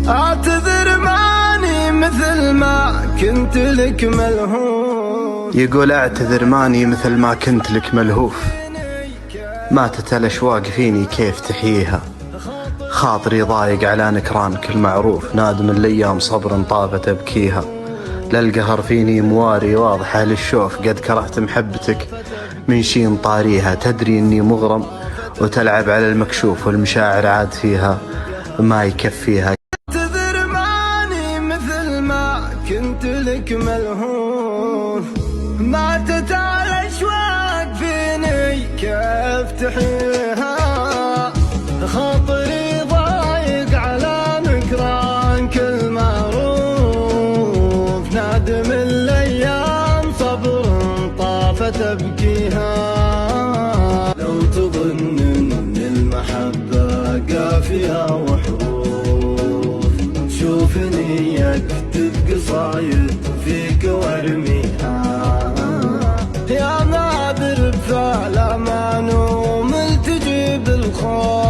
اعتذر ماني مثل ما كنت لك ملهوف. يقول اعتذر ماني مثل ما كنت لك ملهوف، ماتت الاشواق فيني كيف تحييها، خاطري ضايق على نكرانك المعروف، نادم الايام صبر طافت ابكيها، للقهر فيني مواري واضحه للشوف، قد كرهت محبتك من شين طاريها، تدري اني مغرم وتلعب على المكشوف، والمشاعر عاد فيها ما يكفيها. اعتذر ماني مثل ما كنت لك ملهوف، ماتت الاشواق فيني كيف تحييها، خاطري ضايق على نكرانك المعروف، نادم الايام صبر طافت ابكيها. لو تظن ان المحبه قافيه وحروف، شوفني اكتب قصايد فيك وارميها، يا معذر بفعل امان وملتجي بالخوف.